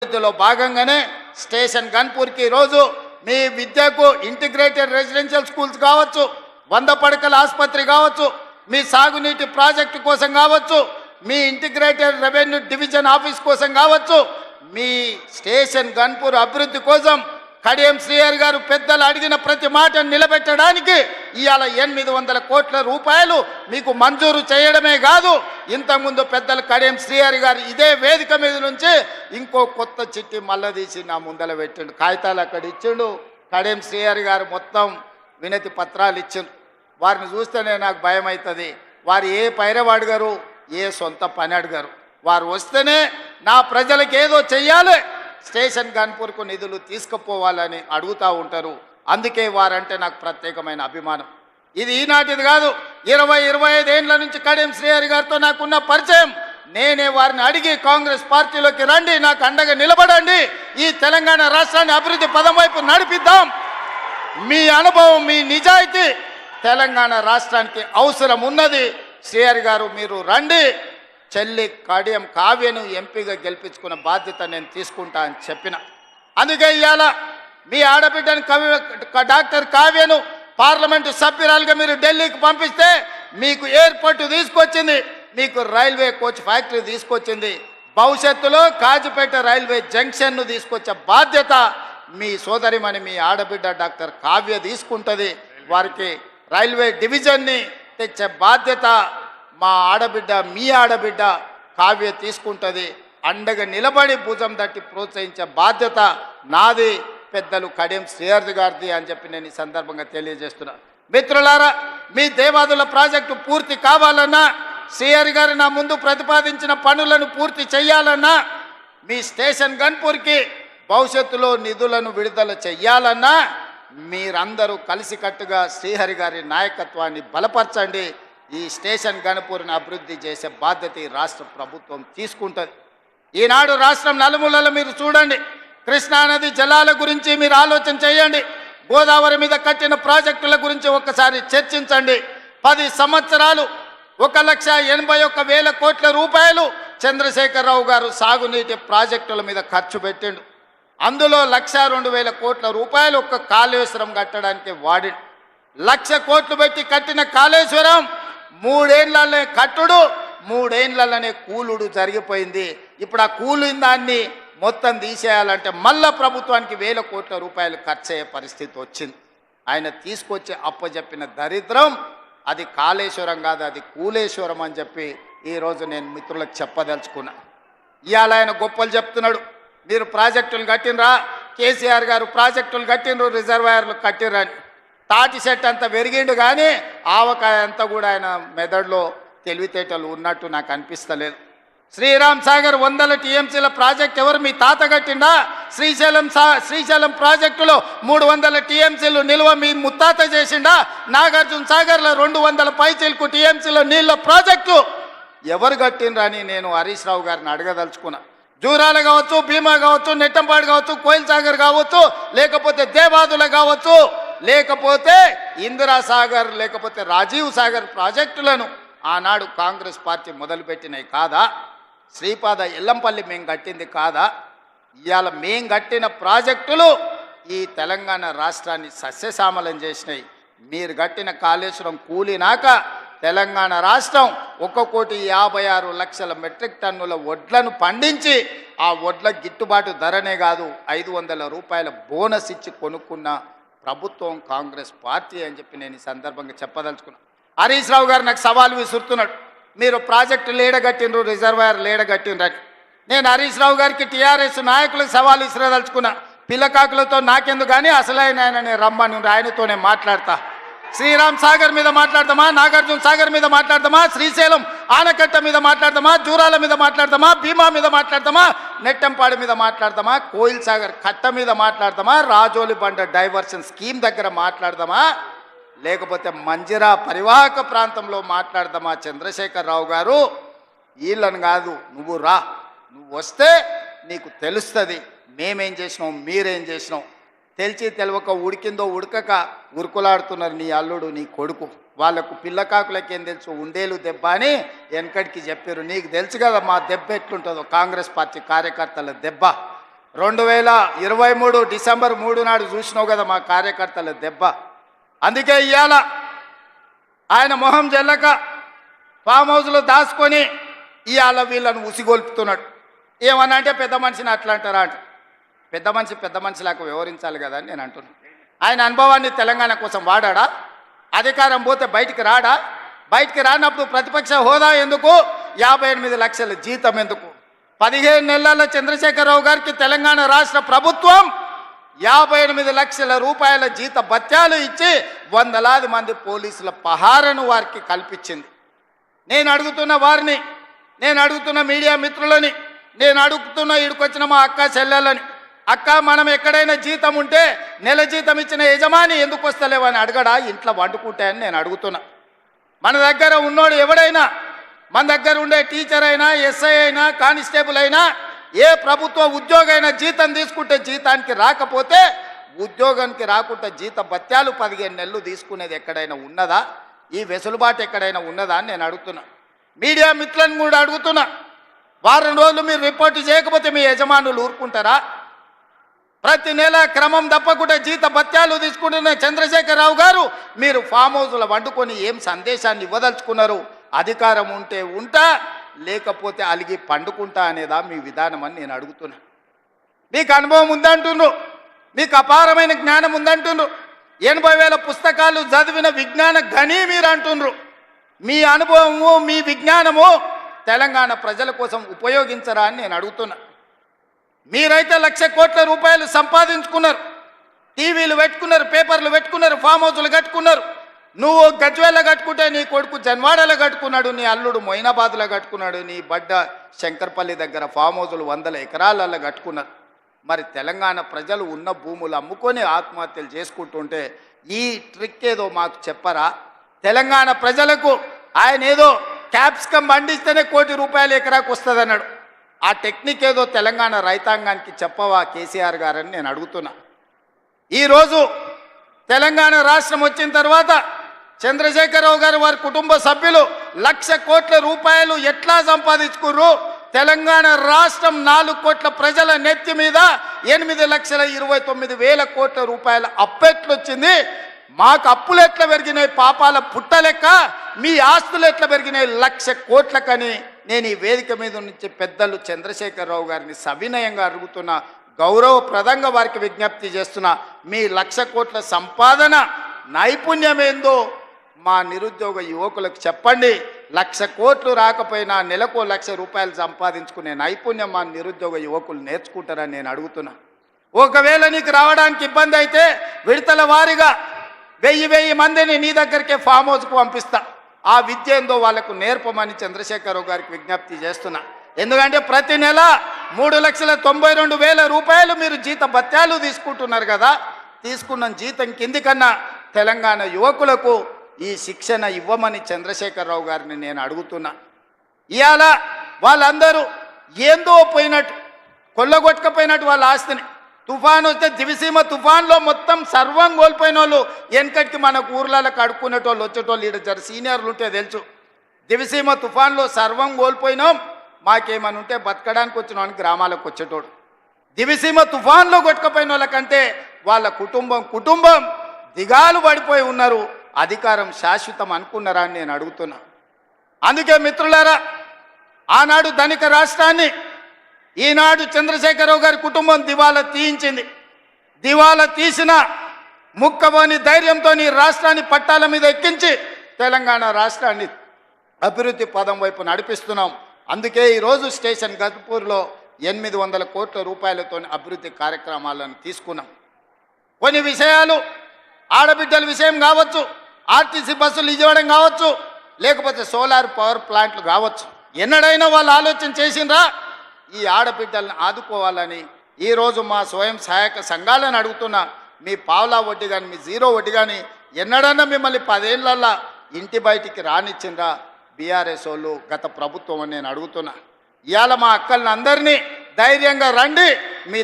అభివృద్ధిలో భాగంగానే స్టేషన్ గన్పూర్కి ఈరోజు మీ విద్యకు ఇంటిగ్రేటెడ్ రెసిడెన్షియల్ స్కూల్స్ కావచ్చు, 100 పడకల ఆసుపత్రి కావచ్చు, మీ సాగునీటి ప్రాజెక్టు కోసం కావచ్చు, మీ ఇంటిగ్రేటెడ్ రెవెన్యూ డివిజన్ ఆఫీస్ కోసం కావచ్చు, మీ స్టేషన్ గన్పూర్ అభివృద్ధి కోసం కడియం శ్రీహరి గారు పెద్దలు అడిగిన ప్రతి మాటను నిలబెట్టడానికి ఇవాళ 800 కోట్ల రూపాయలు మీకు మంజూరు చేయడమే కాదు, ఇంతకుముందు పెద్దలు కడియం శ్రీహరి గారు ఇదే వేదిక మీద నుంచి ఇంకో కొత్త చిట్టి మళ్ళా తీసి నా ముందర పెట్టిండు. కాగితాలు అక్కడ ఇచ్చిండు. కడియం శ్రీహరి గారు మొత్తం వినతి పత్రాలు ఇచ్చిండు. వారిని చూస్తేనే నాకు భయం అవుతుంది. వారు ఏ పైరవ అడిగారు, ఏ సొంత పని అడిగారు. వారు వస్తేనే నా ప్రజలకు ఏదో చెయ్యాలి, స్టేషన్ గన్పూర్కు నిధులు తీసుకుపోవాలని అడుగుతూ ఉంటారు. అందుకే వారంటే నాకు ప్రత్యేకమైన అభిమానం. ఇది ఈనాటిది కాదు, 20-25 ఏళ్ల నుంచి కడియం శ్రీహరి గారితో నాకున్న పరిచయం. నేనే వారిని అడిగి కాంగ్రెస్ పార్టీలోకి రండి, నాకు అండగా నిలబడండి, ఈ తెలంగాణ రాష్ట్రాన్ని అభివృద్ధి పదం వైపు నడిపిద్దాం, మీ అనుభవం మీ నిజాయితీ తెలంగాణ రాష్ట్రానికి అవసరం ఉన్నది, శ్రీహరి గారు మీరు రండి, చెల్లి కడియం కావ్యను ఎంపీగా గెలిపించుకున్న బాధ్యత నేను తీసుకుంటా అని చెప్పిన. అందుకే ఇవాళ మీ ఆడబిడ్డను డాక్టర్ కావ్యను పార్లమెంటు సభ్యురాలుగా మీరు ఢిల్లీకి పంపిస్తే మీకు ఎయిర్పోర్టు తీసుకొచ్చింది, మీకు రైల్వే కోచ్ ఫ్యాక్టరీ తీసుకొచ్చింది, భవిష్యత్తులో కాజీపేట రైల్వే జంక్షన్ను తీసుకొచ్చే బాధ్యత మీ సోదరిమణి మీ ఆడబిడ్డ డాక్టర్ కావ్య తీసుకుంటుంది. వారికి రైల్వే డివిజన్ని తెచ్చే బాధ్యత మా ఆడబిడ్డ మీ ఆడబిడ్డ కావ్య తీసుకుంటుంది. అండగా నిలబడి భుజం తట్టి ప్రోత్సహించే బాధ్యత నాది, పెద్దలు కడియం శ్రీహరి గారిది అని చెప్పి నేను ఈ సందర్భంగా తెలియజేస్తున్నాను. మిత్రులారా, మీ దేవాదుల ప్రాజెక్టు పూర్తి కావాలన్నా, శ్రీహరి గారు నా ముందు ప్రతిపాదించిన పనులను పూర్తి చేయాలన్నా, మీ స్టేషన్ గన్పూర్కి భవిష్యత్తులో నిధులను విడుదల చెయ్యాలన్నా మీరందరూ కలిసికట్టుగా శ్రీహరి గారి నాయకత్వాన్ని బలపరచండి. ఈ స్టేషన్ గన్పూర్ని అభివృద్ధి చేసే బాధ్యత ఈ రాష్ట్ర ప్రభుత్వం తీసుకుంటుంది. ఈనాడు రాష్ట్రం నలుమూలలో మీరు చూడండి, కృష్ణానది జలాల గురించి మీరు ఆలోచన చేయండి, గోదావరి మీద కట్టిన ప్రాజెక్టుల గురించి ఒక్కసారి చర్చించండి. 10 సంవత్సరాలు 1,81,000 కోట్ల రూపాయలు చంద్రశేఖరరావు గారు సాగునీటి ప్రాజెక్టుల మీద ఖర్చు పెట్టిండు. అందులో 1,02,000 కోట్ల రూపాయలు ఒక్క కాళేశ్వరం కట్టడానికి వాడి, 1,00,000 కోట్లు పెట్టి కట్టిన కాళేశ్వరం 3 ఏళ్లనే కట్టుడు, 3 ఏళ్లనే కూలుడు జరిగిపోయింది. ఇప్పుడు ఆ కూలిన దాన్ని మొత్తం తీసేయాలంటే మళ్ళా ప్రభుత్వానికి 1,000 కోట్ల రూపాయలు ఖర్చు అయ్యే పరిస్థితి వచ్చింది. ఆయన తీసుకొచ్చి అప్పచెప్పిన దరిద్రం అది కాళేశ్వరం కాదు, అది కూలేశ్వరం అని చెప్పి ఈరోజు నేను మిత్రులకు చెప్పదలుచుకున్నా. ఇవాళ ఆయన గొప్పలు చెప్తున్నాడు, మీరు ప్రాజెక్టులు కట్టినరా, కేసీఆర్ గారు ప్రాజెక్టులు కట్టినరు, రిజర్వాయర్లు కట్టినరని. తాటి చెట్టు అంతా పెరిగిండు కానీ ఆవకాయ అంతా కూడా ఆయన మెదడులో తెలివితేటలు ఉన్నట్టు నాకు అనిపిస్తలేదు. శ్రీరామ్ సాగర్ 100 టీఎంసీల ప్రాజెక్ట్ ఎవరు, మీ తాత కట్టిండా? శ్రీశైలం ప్రాజెక్టులో 300 టీఎంసీలు నిల్వ మీ ముత్తాత చేసిండా? నాగార్జున సాగర్లో 200 పైచీలకు టీఎంసీల నీళ్ళ ప్రాజెక్టు ఎవరు కట్టిండ్రా అని నేను హరీష్ రావు గారిని అడగదలుచుకున్నా. జూరాల కావచ్చు, భీమా కావచ్చు, నెట్టంపాడు కావచ్చు, కోయిల్ సాగర్ కావచ్చు, లేకపోతే దేవాదుల కావచ్చు, లేకపోతే ఇందిరా సాగర్, లేకపోతే రాజీవ్ సాగర్ ప్రాజెక్టులను ఆనాడు కాంగ్రెస్ పార్టీ మొదలుపెట్టినవి కాదా? శ్రీపాద ఎల్లంపల్లి మేము కట్టింది కాదా? ఇవాళ మేం కట్టిన ప్రాజెక్టులు ఈ తెలంగాణ రాష్ట్రాన్ని సస్యశ్యామలం చేసినాయి. మీరు కట్టిన కాళేశ్వరం కూలినాక తెలంగాణ రాష్ట్రం 1,56,00,000 మెట్రిక్ టన్నుల వడ్లను పండించి ఆ వడ్ల గిట్టుబాటు ధరనే కాదు 500 రూపాయల బోనస్ ఇచ్చి కొనుక్కున్న ప్రభుత్వం కాంగ్రెస్ పార్టీ అని చెప్పి నేను ఈ సందర్భంగా చెప్పదలుచుకున్నాను. హరీష్ రావు గారు నాకు సవాల్ విసురుతున్నాడు, మీరు ప్రాజెక్టు లేడగట్టినరు, రిజర్వాయర్ లేడగట్టినరని. నేను హరీష్ రావు గారికి టీఆర్ఎస్ నాయకులకు సవాల్ విసిరదలుచుకున్నా, పిల్లకాకులతో నాకెందుకు కానీ అసలైన ఆయన రమ్మని ఆయనతోనే మాట్లాడతా. శ్రీరామ్ సాగర్ మీద మాట్లాడదామా, నాగార్జున సాగర్ మీద మాట్లాడదామా, శ్రీశైలం ఆనకట్ట మీద మాట్లాడదామా, జూరాల మీద మాట్లాడదామా, భీమా మీద మాట్లాడదామా, నెట్టంపాడు మీద మాట్లాడదామా, కోయిల్ సాగర్ కట్ట మీద మాట్లాడదామా, రాజోలి బండ డైవర్షన్ స్కీమ్ దగ్గర మాట్లాడదామా, లేకపోతే మంజిరా పరివాహక ప్రాంతంలో మాట్లాడదామా? చంద్రశేఖరరావు గారు వీళ్ళని కాదు, నువ్వు రా, నువ్వు వస్తే నీకు తెలుస్తుంది మేమేం చేసినాం, మీరేం చేసినాం. తెలిసి తెలవక ఉడికిందో ఉడకక ఉరుకులాడుతున్నారు నీ అల్లుడు నీ కొడుకు. వాళ్ళకు పిల్లకాకులకేం తెలుసు, ఉండేలు దెబ్బ అని వెనకడికి చెప్పారు. నీకు తెలుసు కదా మా దెబ్బ ఎట్లుంటుందో, కాంగ్రెస్ పార్టీ కార్యకర్తల దెబ్బ. 2023 డిసెంబర్ 3 నాడు చూసినావు కదా మా కార్యకర్తల దెబ్బ. అందుకే ఇవాళ ఆయన మొహం జల్లక ఫామ్ హౌస్లో దాచుకొని ఇవాళ వీళ్ళను ఉసిగొల్పుతున్నాడు. ఏమన్నా అంటే పెద్ద మనిషిని అట్లా అంటారా అంట. పెద్ద మనిషిలాగా వివరించాలి కదా అని నేను అంటున్నాను. ఆయన అనుభవాన్ని తెలంగాణ కోసం వాడా? అధికారం పోతే బయటికి రాడా? బయటికి రానప్పుడు ప్రతిపక్ష హోదా ఎందుకు? 58 లక్షల జీతం ఎందుకు? 15 నెలల చంద్రశేఖరరావు గారికి తెలంగాణ రాష్ట్ర ప్రభుత్వం 58 లక్షల రూపాయల జీత భత్యాలు ఇచ్చి వందలాది మంది పోలీసుల పహారను వారికి కల్పించింది. నేను అడుగుతున్న వారిని, నేను అడుగుతున్న మీడియా మిత్రులని, నేను అడుగుతున్న ఈడుకొచ్చిన మా అక్క చెల్లెలని, అక్క మనం ఎక్కడైనా జీతం ఉంటే నెల జీతం ఇచ్చిన యజమాని ఎందుకు వస్తలేవని అడగడా? ఇంట్లో వండుకుంటే అని నేను అడుగుతున్నా. మన దగ్గర ఉన్నోడు ఎవడైనా, మన దగ్గర ఉండే టీచర్ అయినా, ఎస్ఐ అయినా, కానిస్టేబుల్ అయినా, ఏ ప్రభుత్వ ఉద్యోగైనా జీతం తీసుకుంటే జీతానికి రాకపోతే ఉద్యోగానికి రాకుండా జీత భత్యాలు 15 నెలలు తీసుకునేది ఎక్కడైనా ఉన్నదా? ఈ వెసులుబాటు ఎక్కడైనా ఉన్నదా అని నేను అడుగుతున్నా. మీడియా మిత్రులను కూడా అడుగుతున్నా. వారం రోజులు మీరు రిపోర్టు చేయకపోతే మీ యజమానులు ఊరుకుంటారా? ప్రతి నెల క్రమం తప్పకుండా జీత భత్యాలు తీసుకుంటున్న చంద్రశేఖరరావు గారు మీరు ఫామ్ హౌస్లో వండుకొని ఏం సందేశాన్ని ఇవ్వదలుచుకున్నారు? అధికారం ఉంటే ఉంటా, లేకపోతే అలిగి పండుకుంటా అనేదా మీ విధానం అని నేను అడుగుతున్నా. మీకు అనుభవం ఉందంటుండ్రు, మీకు అపారమైన జ్ఞానం ఉందంటుండ్రు, 80,000 పుస్తకాలు చదివిన విజ్ఞాన గని మీరు అంటుండ్రు. మీ అనుభవము, మీ విజ్ఞానము తెలంగాణ ప్రజల కోసం ఉపయోగించరా అని నేను అడుగుతున్నా. మీరైతే 1,00,000 కోట్ల రూపాయలు సంపాదించుకున్నారు, టీవీలు పెట్టుకున్నారు, పేపర్లు పెట్టుకున్నారు, ఫామ్ హౌస్లు కట్టుకున్నారు. నువ్వు గజ్వేల్లో కట్టుకుంటే నీ కొడుకు జన్వాడలో కట్టుకున్నాడు, నీ అల్లుడు మొయినాబాద్లో కట్టుకున్నాడు, నీ బడ్డ శంకర్పల్లి దగ్గర ఫామ్ హౌజులు 100 ఎకరాలలో కట్టుకున్నారు. మరి తెలంగాణ ప్రజలు ఉన్న భూములు అమ్ముకొని ఆత్మహత్యలు చేసుకుంటుంటే ఈ ట్రిక్ ఏదో మాకు చెప్పరా? తెలంగాణ ప్రజలకు ఆయన ఏదో క్యాప్సికం పండిస్తేనే ₹1 కోటి ఎకరాకు వస్తుంది అన్నాడు. ఆ టెక్నిక్ ఏదో తెలంగాణ రైతాంగానికి చెప్పవా కేసీఆర్ గారని నేను అడుగుతున్నా. ఈరోజు తెలంగాణ రాష్ట్రం వచ్చిన తర్వాత చంద్రశేఖరరావు గారు వారి కుటుంబ సభ్యులు 1,00,000 కోట్ల రూపాయలు ఎట్లా సంపాదించుకుర్రు? తెలంగాణ రాష్ట్రం 4 కోట్ల ప్రజల నెత్తి మీద 8,29,000 కోట్ల రూపాయల అప్పెట్లొచ్చింది. మాకు అప్పులు ఎట్లా పెరిగినాయి పాపాల పుట్టలెక్క, మీ ఆస్తులు ఎట్లా పెరిగినాయి 1,00,000 కోట్లకని నేను ఈ వేదిక మీద నుంచి పెద్దలు చంద్రశేఖరరావు గారిని సవినయంగా అడుగుతున్నా, గౌరవప్రదంగా వారికి విజ్ఞప్తి చేస్తున్నా. మీ 1,00,000 కోట్ల సంపాదన నైపుణ్యం ఏందో మా నిరుద్యోగ యువకులకు చెప్పండి. 1,00,000 కోట్లు రాకపోయినా నెలకు 1,00,000 రూపాయలు సంపాదించుకునే నైపుణ్యం మా నిరుద్యోగ యువకులు నేర్చుకుంటారని నేను అడుగుతున్నా. ఒకవేళ నీకు రావడానికి ఇబ్బంది అయితే విడతల వారీగా 1000 మందిని నీ దగ్గరికే ఫామ్ హౌస్కు పంపిస్తా. ఆ విద్య ఏందో వాళ్ళకు నేర్పమని చంద్రశేఖరరావు గారికి విజ్ఞప్తి చేస్తున్నా. ఎందుకంటే ప్రతి నెల 3,92,000 రూపాయలు మీరు జీత భత్యాలు తీసుకుంటున్నారు కదా. తీసుకున్న జీతం కింది కన్నా తెలంగాణ యువకులకు ఈ శిక్షణ ఇవ్వమని చంద్రశేఖరరావు గారిని నేను అడుగుతున్నా. ఇవాళ వాళ్ళందరూ ఏందో పోయినట్టు, కొల్లగొట్టకపోయినట్టు వాళ్ళ ఆస్తిని, తుఫాన్ వస్తే దివిసీమ తుఫాన్లో మొత్తం సర్వం కోల్పోయిన వాళ్ళు, వెనకటికి మనకు ఊర్లలో కడుక్కునేటోళ్ళు వచ్చేటోళ్ళు ఈడ జర సీనియర్లు ఉంటే తెలుసు. దివిసీమ తుఫాన్లో సర్వం కోల్పోయినాం, మాకేమని ఉంటే బతకడానికి వచ్చినామని గ్రామాలకు వచ్చేటోడు. దివిసీమ తుఫాన్లో కొట్టుకపోయిన వాళ్ళకంటే వాళ్ళ కుటుంబం దిగాలు పడిపోయి ఉన్నారు. అధికారం శాశ్వతం అనుకున్నారా అని నేను అడుగుతున్నా. అందుకే మిత్రులారా, ఆనాడు ధనిక రాష్ట్రాన్ని ఈనాడు చంద్రశేఖరరావు గారి కుటుంబం దివాలా తీయించింది. దివాలా తీసిన ముక్కబోని ధైర్యంతో ఈ రాష్ట్రాన్ని పట్టాల మీద ఎక్కించి తెలంగాణ రాష్ట్రాన్ని అభివృద్ధి పదం వైపు నడిపిస్తున్నాం. అందుకే ఈరోజు స్టేషన్ గన్పూర్లో 800 కోట్ల రూపాయలతో అభివృద్ధి కార్యక్రమాలను తీసుకున్నాం. కొన్ని విషయాలు ఆడబిడ్డల విషయం కావచ్చు, ఆర్టీసీ బస్సులు ఇవ్వడం కావచ్చు, లేకపోతే సోలార్ పవర్ ప్లాంట్లు కావచ్చు, ఎన్నడైనా వాళ్ళు ఆలోచన చేసిండ్రా ఈ ఆడబిడ్డలను ఆదుకోవాలని? ఈరోజు మా స్వయం సహాయక సంఘాలను అడుగుతున్నా, మీ పావలా వడ్డీ కానీ మీ జీరో వడ్డీ కానీ ఎన్నడన్నా మిమ్మల్ని 10 ఏళ్ళల్లో ఇంటి బయటికి రానిచ్చిండ్రా బీఆర్ఎస్ వాళ్ళు, గత ప్రభుత్వం అని నేను అడుగుతున్నా. ఇవాళ మా అక్కల్ని అందరినీ ధైర్యంగా రండి, మీ